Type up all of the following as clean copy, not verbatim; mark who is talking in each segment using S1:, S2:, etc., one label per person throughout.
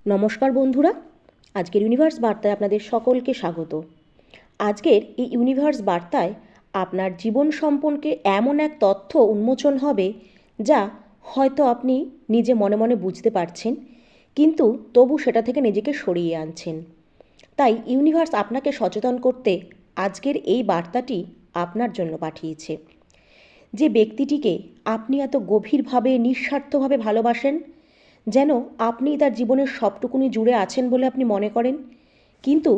S1: নমস্কার বন্ধুরা, আজকের ইউনিভার্স বার্তায় আপনাদের সকলকে স্বাগত। আজকের এই ইউনিভার্স বার্তায় আপনার জীবন সম্পর্কে এমন এক তথ্য উন্মোচন হবে যা হয়তো আপনি নিজে মনে মনে বুঝতে পারছেন, কিন্তু তবু সেটা থেকে নিজেকে সরিয়ে আনছেন। তাই ইউনিভার্স আপনাকে সচেতন করতে আজকের এই বার্তাটি আপনার জন্য পাঠিয়েছে। যে ব্যক্তিটিকে আপনি এত গভীরভাবে নিঃস্বার্থভাবে ভালোবাসেন, যেন আপনি তার জীবনের সবটুকুনি জুড়ে আছেন বলে আপনি মনে করেন, কিন্তু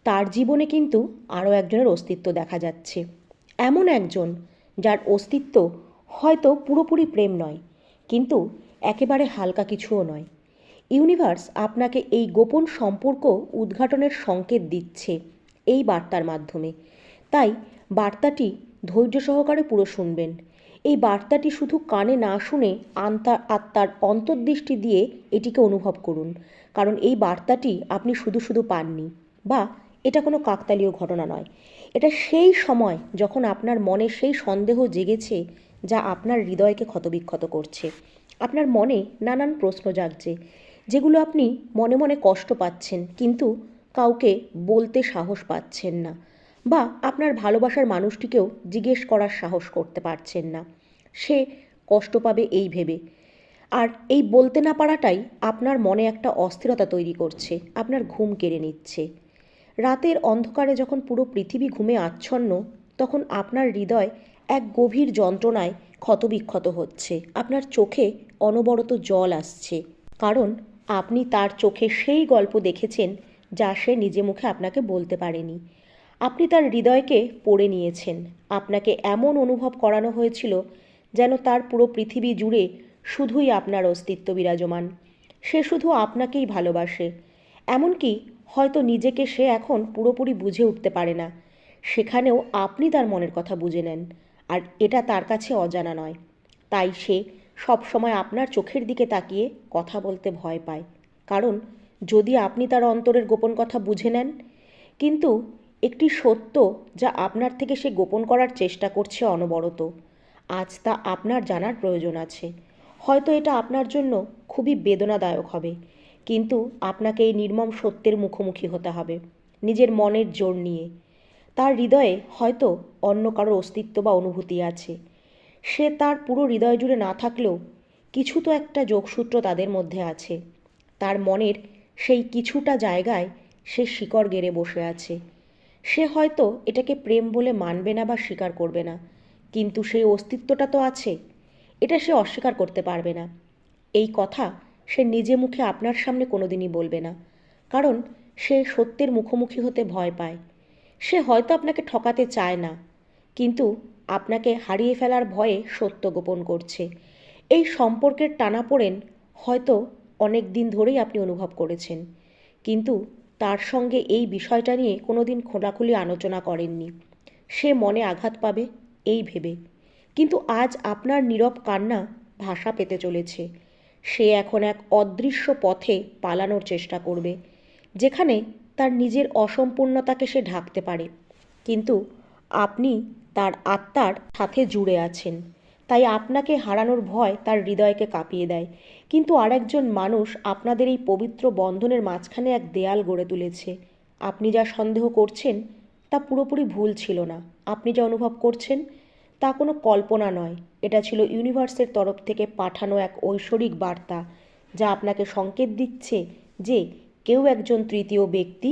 S1: তার জীবনে কিন্তু আরও একজনের অস্তিত্ব দেখা যাচ্ছে। এমন একজন যার অস্তিত্ব হয়তো পুরোপুরি প্রেম নয়, কিন্তু একেবারে হালকা কিছুও নয়। ইউনিভার্স আপনাকে এই গোপন সম্পর্ক উদ্ঘাটনের সংকেত দিচ্ছে এই বার্তার মাধ্যমে। তাই বার্তাটি ধৈর্য সহকারে পুরো শুনবেন। এই বার্তাটি শুধু কানে না শুনে আত্মার অন্তর্দৃষ্টি দিয়ে এটিকে অনুভব করুন, কারণ এই বার্তাটি আপনি শুধু শুধু পাননি, বা এটা কোনো কাকতালীয় ঘটনা নয়। এটা সেই সময় যখন আপনার মনে সেই সন্দেহ জেগেছে যা আপনার হৃদয়কে ক্ষতবিক্ষত করছে। আপনার মনে নানান প্রশ্ন জাগছে, যেগুলো আপনি মনে মনে কষ্ট পাচ্ছেন, কিন্তু কাউকে বলতে সাহস পাচ্ছেন না, বা আপনার ভালোবাসার মানুষটিকেও জিজ্ঞেস করার সাহস করতে পারছেন না। সে কষ্ট পাবে এই ভেবে। আর এই বলতে না পারাটাই আপনার মনে একটা অস্থিরতা তৈরি করছে, আপনার ঘুম কেড়ে নিচ্ছে। রাতের অন্ধকারে যখন পুরো পৃথিবী ঘুমে আচ্ছন্ন, তখন আপনার হৃদয় এক গভীর যন্ত্রণায় ক্ষতবিক্ষত হচ্ছে। আপনার চোখে অনবরত জল আসছে, কারণ আপনি তার চোখে সেই গল্প দেখেছেন যা সে নিজে মুখে আপনাকে বলতে পারেনি। আপনি তার হৃদয়কে পড়ে নিয়েছেন। আপনাকে এমন অনুভব করানো হয়েছিল যেন তার পুরো পৃথিবী জুড়ে শুধুই আপনার অস্তিত্ব বিরাজমান। সে শুধু আপনাকেই ভালোবাসে। এমনকি হয়তো নিজেকে সে এখন পুরোপুরি বুঝে উঠতে পারে না। সেখানেও আপনি তার মনের কথা বুঝে নেন, আর এটা তার কাছে অজানা নয়। তাই সে সবসময় আপনার চোখের দিকে তাকিয়ে কথা বলতে ভয় পায়, কারণ যদি আপনি তার অন্তরের গোপন কথা বুঝে নেন। কিন্তু একটি সত্য যা আপনার থেকে সে গোপন করার চেষ্টা করছে অনবরত, আজ তা আপনার জানার প্রয়োজন আছে। হয়তো এটা আপনার জন্য খুবই বেদনাদায়ক হবে, কিন্তু আপনাকে এই নির্মম সত্যের মুখোমুখি হতে হবে, নিজের মনের জোর নিয়ে। তার হৃদয়ে হয়তো অন্য কারোর অস্তিত্ব বা অনুভূতি আছে। সে তার পুরো হৃদয় জুড়ে না থাকলেও কিছু তো একটা যোগসূত্র তাদের মধ্যে আছে। তার মনের সেই কিছুটা জায়গায় সে শিকড় গেড়ে বসে আছে। সে হয়তো এটাকে প্রেম বলে মানবে না বা স্বীকার করবে না, কিন্তু সেই অস্তিত্বটা তো আছে। এটা সে অস্বীকার করতে পারবে না। এই কথা সে নিজে মুখে আপনার সামনে কোনোদিনই বলবে না, কারণ সে সত্যের মুখোমুখি হতে ভয় পায়। সে হয়তো আপনাকে ঠকাতে চায় না, কিন্তু আপনাকে হারিয়ে ফেলার ভয়ে সত্য গোপন করছে। এই সম্পর্কের টানাপোড়েন হয়তো অনেক দিন ধরেই আপনি অনুভব করেছেন, কিন্তু তার সঙ্গে এই বিষয়টা নিয়ে কোনোদিন খোলাখুলি আলোচনা করেননি। সে মনে আঘাত পাবে এই ভেবে, কিন্তু আজ আপনার নীরব কান্না ভাষা পেতে চলেছে। সে এখন এক অদৃশ্য পথে পালানোর চেষ্টা করবে, যেখানে তার নিজের অসম্পূর্ণতাকে সে ঢাকতে পারে, কিন্তু আপনি তার আত্মার সাথে জুড়ে আছেন। তাই আপনাকে হারানোর ভয় তার হৃদয়কে কাঁপিয়ে দেয়, কিন্তু আরেকজন মানুষ আপনাদের এই পবিত্র বন্ধনের মাঝখানে এক দেয়াল গড়ে তুলেছে। আপনি যা সন্দেহ করছেন তা পুরোপুরি ভুল ছিল না। আপনি যা অনুভব করছেন তা কোনো কল্পনা নয়। এটা ছিল ইউনিভার্সের তরফ থেকে পাঠানো এক ঐশ্বরিক বার্তা, যা আপনাকে সংকেত দিচ্ছে যে কেউ একজন তৃতীয় ব্যক্তি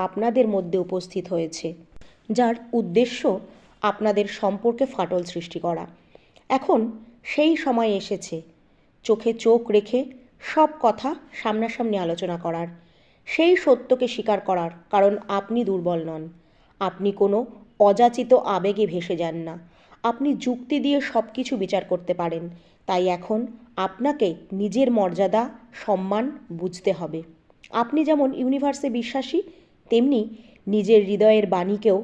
S1: আপনাদের মধ্যে উপস্থিত হয়েছে, যার উদ্দেশ্য আপনাদের সম্পর্কে ফাটল সৃষ্টি করা। এখন সেই সময় এসেছে চোখে চোখ রেখে সব কথা সামনাসামনি আলোচনা করার, সেই সত্যকে স্বীকার করার, কারণ আপনি দুর্বল নন। আপনি কোনো অযাচিত আবেগে ভেসে যান না। আপনি যুক্তি দিয়ে সব কিছু বিচার করতে পারেন। তাই এখন আপনাকে নিজের মর্যাদা, সম্মান বুঝতে হবে। আপনি যেমন ইউনিভার্সে বিশ্বাসী, তেমনি নিজের হৃদয়ের বাণীকেও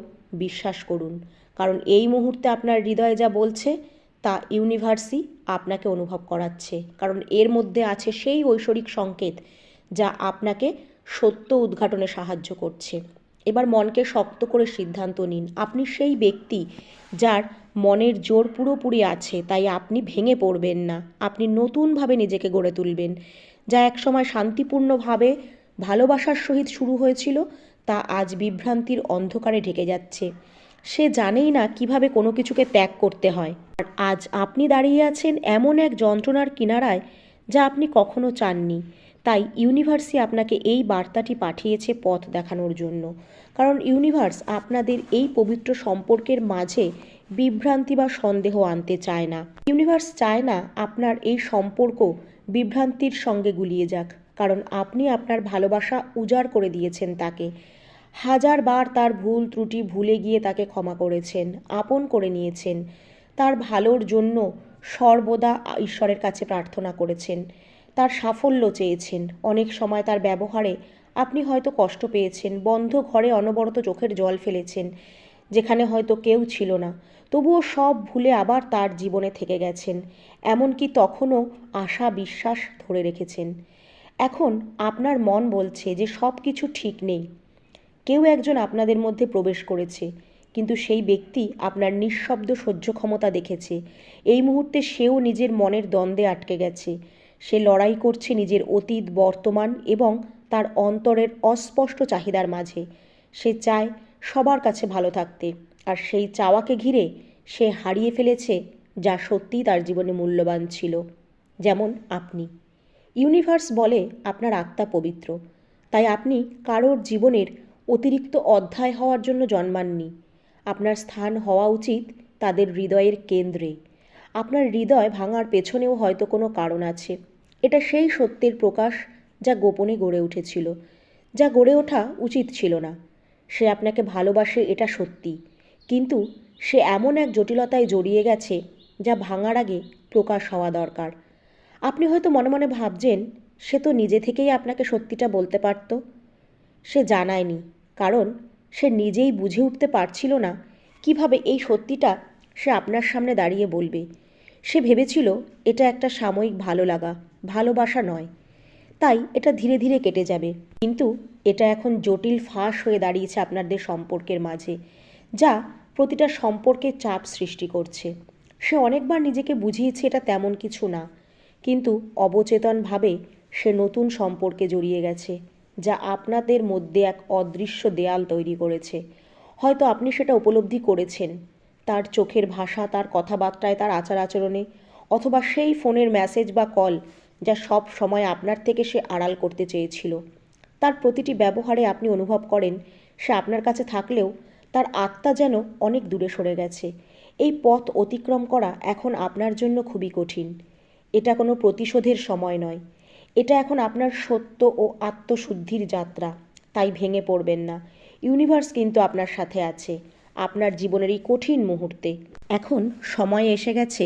S1: বিশ্বাস করুন, কারণ এই মুহূর্তে আপনার হৃদয় যা বলছে তা ইউনিভার্সই আপনাকে অনুভব করাচ্ছে, কারণ এর মধ্যে আছে সেই ঐশ্বরিক সংকেত যা আপনাকে সত্য উদ্ঘাটনে সাহায্য করছে। এবার মনকে শক্ত করে সিদ্ধান্ত নিন। আপনি সেই ব্যক্তি যার মনের জোর পুরোপুরি আছে, তাই আপনি ভেঙে পড়বেন না। আপনি নতুনভাবে নিজেকে গড়ে তুলবেন, যা একসময় শান্তিপূর্ণভাবে ভালোবাসার সহিত শুরু হয়েছিল, তা আজ বিভ্রান্তির অন্ধকারে ঢেকে যাচ্ছে। সে জানেই না কিভাবে কোনো কিছুকে ত্যাগ করতে হয়। আর আজ আপনি দাঁড়িয়ে আছেন এমন এক যন্ত্রণার কিনারায় যা আপনি কখনো চাননি। তাই ইউনিভার্সই আপনাকে এই বার্তাটি পাঠিয়েছে পথ দেখানোর জন্য। কারণ ইউনিভার্স আপনাদের এই পবিত্র সম্পর্কের মাঝে বিভ্রান্তি বা সন্দেহ আনতে চায় না। ইউনিভার্স চায় না আপনার এই সম্পর্ক বিভ্রান্তির সঙ্গে গুলিয়ে যাক, কারণ আপনি আপনার ভালোবাসা উজাড় করে দিয়েছেন তাকে। হাজারবার তার ভুল ত্রুটি ভুলে গিয়ে তাকে ক্ষমা করেছেন, আপন করে নিয়েছেন। তার ভালোর জন্য সর্বদা ঈশ্বরের কাছে প্রার্থনা করেছেন। তার সাফল্য চেয়েছেন। অনেক সময় তার ব্যবহারে আপনি হয়তো কষ্ট পেয়েছেন, বন্ধ ঘরে অনবরত চোখের জল ফেলেছেন, যেখানে হয়তো কেউ ছিল না। তবুও সব ভুলে আবার তার জীবনে থেকে গেছেন। এমনকি তখনও আশা বিশ্বাস ধরে রেখেছেন। এখন আপনার মন বলছে যে সব কিছু ঠিক নেই। কেউ একজন আপনাদের মধ্যে প্রবেশ করেছে, কিন্তু সেই ব্যক্তি আপনার নিঃশব্দ সহ্য ক্ষমতা দেখেছে। এই মুহূর্তে সেও নিজের মনের দ্বন্দ্বে আটকে গেছে। সে লড়াই করছে নিজের অতীত, বর্তমান এবং তার অন্তরের অস্পষ্ট চাহিদার মাঝে। সে চায় সবার কাছে ভালো থাকতে, আর সেই চাওয়াকে ঘিরে সে হারিয়ে ফেলেছে যা সত্যিই তার জীবনে মূল্যবান ছিল, যেমন আপনি। ইউনিভার্স বলে আপনার আত্মা পবিত্র, তাই আপনি কারোর জীবনের অতিরিক্ত অধ্যায় হওয়ার জন্য জন্মাননি। আপনার স্থান হওয়া উচিত তাদের হৃদয়ের কেন্দ্রে। আপনার হৃদয় ভাঙার পেছনেও হয়তো কোনো কারণ আছে। এটা সেই সত্যের প্রকাশ যা গোপনে গড়ে উঠেছিল, যা গড়ে ওঠা উচিত ছিল না। সে আপনাকে ভালোবাসে, এটা সত্যি, কিন্তু সে এমন এক জটিলতায় জড়িয়ে গেছে যা ভাঙার আগে প্রকাশ হওয়া দরকার। আপনি হয়তো মনে মনে ভাবছেন, সে তো নিজে থেকেই আপনাকে সত্যিটা বলতে পারত। সে জানায়নি, কারণ সে নিজেই বুঝে উঠতে পারছিল না কিভাবে এই সত্যিটা সে আপনার সামনে দাঁড়িয়ে বলবে। সে ভেবেছিল এটা একটা সাময়িক ভালো লাগা, ভালোবাসা নয়, তাই এটা ধীরে ধীরে কেটে যাবে। কিন্তু এটা এখন জটিল ফাঁস হয়ে দাঁড়িয়েছে আপনাদের সম্পর্কের মাঝে, যা প্রতিটা সম্পর্কে চাপ সৃষ্টি করছে। সে অনেকবার নিজেকে বুঝিয়েছে এটা তেমন কিছু না, কিন্তু অবচেতনভাবে সে নতুন সম্পর্কে জড়িয়ে গেছে, যা আপনাদের মধ্যে এক অদৃশ্য দেয়াল তৈরি করেছে। হয়তো আপনি সেটা উপলব্ধি করেছেন, তার চোখের ভাষা, তার কথাবার্তায়, তার আচার আচরণে, অথবা সেই ফোনের মেসেজ বা কল যা সব সময় আপনার থেকে সে আড়াল করতে চেয়েছিল। তার প্রতিটি ব্যবহারে আপনি অনুভব করেন সে আপনার কাছে থাকলেও তার আত্মা যেন অনেক দূরে সরে গেছে। এই পথ অতিক্রম করা এখন আপনার জন্য খুবই কঠিন। এটা কোনো প্রতিশোধের সময় নয়, এটা এখন আপনার সত্য ও আত্মশুদ্ধির যাত্রা। তাই ভেঙে পড়বেন না। ইউনিভার্স কিন্তু আপনার সাথে আছে আপনার জীবনের এই কঠিন মুহূর্তে। এখন সময় এসে গেছে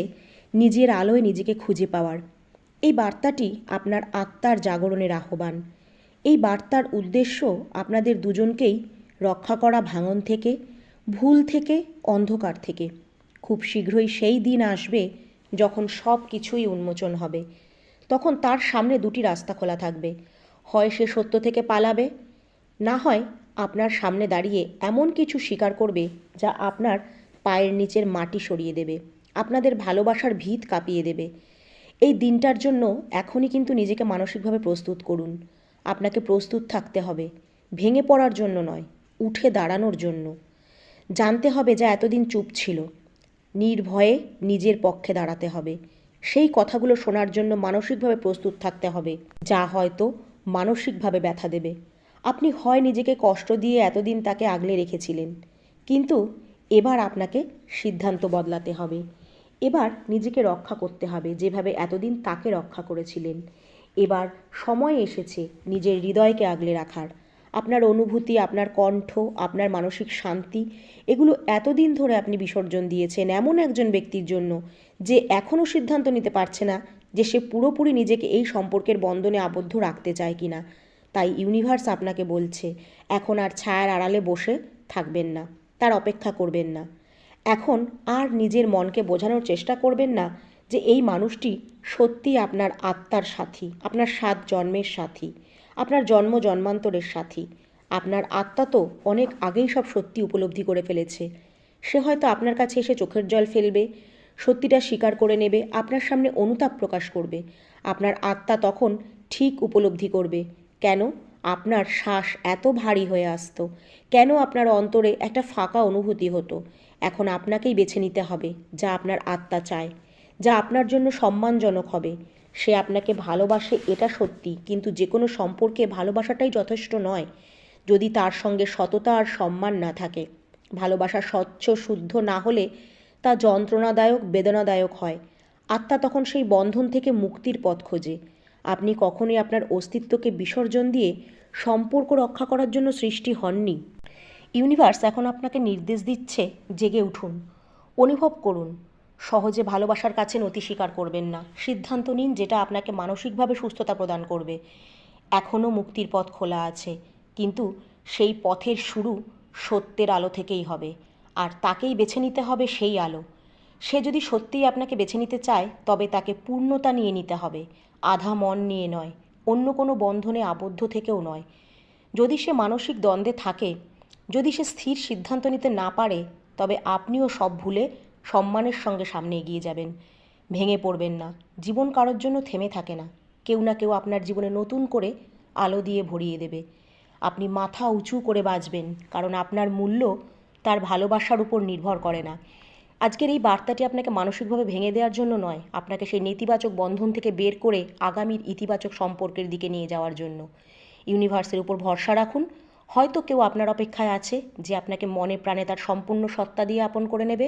S1: নিজের আলোয় নিজেকে খুঁজে পাওয়ার। এই বার্তাটি আপনার আত্মার জাগরণের আহ্বান। এই বার্তার উদ্দেশ্য আপনাদের দুজনকেই রক্ষা করা ভাঙন থেকে, ভুল থেকে, অন্ধকার থেকে। খুব শীঘ্রই সেই দিন আসবে যখন সব কিছুই উন্মোচন হবে। তখন তার সামনে দুটি রাস্তা খোলা থাকবে। হয় সে সত্য থেকে পালাবে, না হয় আপনার সামনে দাঁড়িয়ে এমন কিছু স্বীকার করবে যা আপনার পায়ের নিচের মাটি সরিয়ে দেবে, আপনাদের ভালোবাসার ভিত কাঁপিয়ে দেবে। এই দিনটার জন্য এখনই কিন্তু নিজেকে মানসিকভাবে প্রস্তুত করুন। আপনাকে প্রস্তুত থাকতে হবে, ভেঙে পড়ার জন্য নয়, উঠে দাঁড়ানোর জন্য। জানতে হবে যা এতদিন চুপ ছিল। নির্ভয়ে নিজের পক্ষে দাঁড়াতে হবে। সেই কথাগুলো শোনার জন্য মানসিকভাবে প্রস্তুত থাকতে হবে, যা হয়তো মানসিকভাবে ব্যথা দেবে। আপনি হয় নিজেকে কষ্ট দিয়ে এতদিন তাকে আগলে রেখেছিলেন, কিন্তু এবার আপনাকে সিদ্ধান্ত বদলাতে হবে। এবার নিজেকে রক্ষা করতে হবে যেভাবে এতদিন তাকে রক্ষা করেছিলেন। এবার সময় এসেছে নিজের হৃদয়কে আগলে রাখার। আপনার অনুভূতি, আপনার কণ্ঠ, আপনার মানসিক শান্তি, এগুলো এতদিন ধরে আপনি বিসর্জন দিয়েছেন এমন একজন ব্যক্তির জন্য যে এখনও সিদ্ধান্ত নিতে পারছে না যে সে পুরোপুরি নিজেকে এই সম্পর্কের বন্ধনে আবদ্ধ রাখতে চায় কিনা। তাই ইউনিভার্স আপনাকে বলছে এখন আর ছায়ার আড়ালে বসে থাকবেন না, তার অপেক্ষা করবেন না। এখন আর নিজের মনকে বোঝানোর চেষ্টা করবেন না যে এই মানুষটি সত্যি আপনার আত্মার সাথী, আপনার 7 জন্মের সাথী, আপনার জন্ম জন্মান্তরের সাথী। আপনার আত্মা তো অনেক আগেই সব সত্যি উপলব্ধি করে ফেলেছে। সে হয়তো আপনার কাছে এসে চোখের জল ফেলবে, সত্যিটা স্বীকার করে নেবে, আপনার সামনে অনুতাপ প্রকাশ করবে। আপনার আত্মা তখন ঠিক উপলব্ধি করবে কেন আপনার শ্বাস এত ভারী হয়ে আসতো, কেন আপনার অন্তরে একটা ফাঁকা অনুভূতি হতো। এখন আপনাকেই বেছে নিতে হবে যা আপনার আত্মা চায়, যা আপনার জন্য সম্মানজনক হবে। সে আপনাকে ভালোবাসে এটা সত্যি, কিন্তু যে কোনো সম্পর্কে ভালোবাসাটাই যথেষ্ট নয় যদি তার সঙ্গে সততা আর সম্মান না থাকে। ভালোবাসা স্বচ্ছ শুদ্ধ না হলে তা যন্ত্রণাদায়ক বেদনাদায়ক হয়। আত্মা তখন সেই বন্ধন থেকে মুক্তির পথ খোঁজে। আপনি কখনোই আপনার অস্তিত্বকে বিসর্জন দিয়ে সম্পর্ক রক্ষা করার জন্য সৃষ্টি হননি। ইউনিভার্স এখন আপনাকে নির্দেশ দিচ্ছে, জেগে উঠুন, অনুভব করুন। সহজে ভালোবাসার কাছে নতি স্বীকার করবেন না। সিদ্ধান্ত নিন যেটা আপনাকে মানসিকভাবে সুস্থতা প্রদান করবে। এখনও মুক্তির পথ খোলা আছে, কিন্তু সেই পথের শুরু সত্যের আলো থেকেই হবে, আর তাকেই বেছে নিতে হবে সেই আলো। সে যদি সত্যিই আপনাকে বেছে নিতে চায় তবে তাকে পূর্ণতা নিয়ে নিতে হবে, আধা মন নিয়ে নয়, অন্য কোনো বন্ধনে আবদ্ধ থেকেও নয়। যদি সে মানসিক দ্বন্দ্বে থাকে, যদি সে স্থির সিদ্ধান্ত নিতে না পারে, তবে আপনিও সব ভুলে সম্মানের সঙ্গে সামনে এগিয়ে যাবেন। ভেঙে পড়বেন না। জীবন কারোর জন্য থেমে থাকে না। কেউ না কেউ আপনার জীবনে নতুন করে আলো দিয়ে ভরিয়ে দেবে। আপনি মাথা উঁচু করে বাঁচবেন, কারণ আপনার মূল্য তার ভালোবাসার উপর নির্ভর করে না। আজকের এই বার্তাটি আপনাকে মানসিকভাবে ভেঙে দেওয়ার জন্য নয়, আপনাকে সেই নেতিবাচক বন্ধন থেকে বের করে আগামীর ইতিবাচক সম্পর্কের দিকে নিয়ে যাওয়ার জন্য। ইউনিভার্সের উপর ভরসা রাখুন। হয়তো কেউ আপনার অপেক্ষায় আছে যে আপনাকে মনে প্রাণে তার সম্পূর্ণ সত্তা দিয়ে আপন করে নেবে।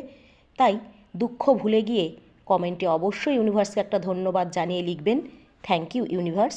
S1: তাই দুঃখ ভুলে গিয়ে কমেন্টে অবশ্যই ইউনিভার্সকে একটা ধন্যবাদ জানিয়ে লিখবেন, থ্যাংক ইউ ইউনিভার্স।